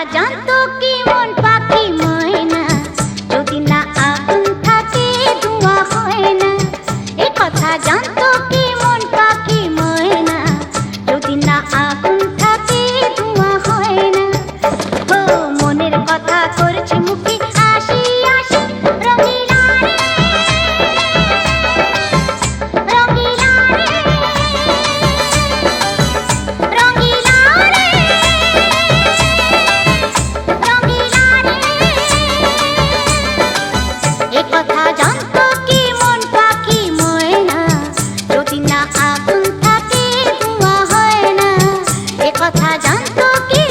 জানতো কি মন পাখি ময়না, যদি না আগুন থাকে ধোঁয়া হয় না। এ কথা জানতো কি মন পাখি ময়না, যদি না আগুন থাকে ধোঁয়া হয় না। ও মনের কথা করছি মুখে আসি আসি, রঙিলা রে রঙিলা রে রঙিলা রে রঙিলা রে। এ কথা জানতো কি মন পাখি ময়না, যদি না আগুন থাকে ধোঁয়া হয় না। এ কথা জানতো কি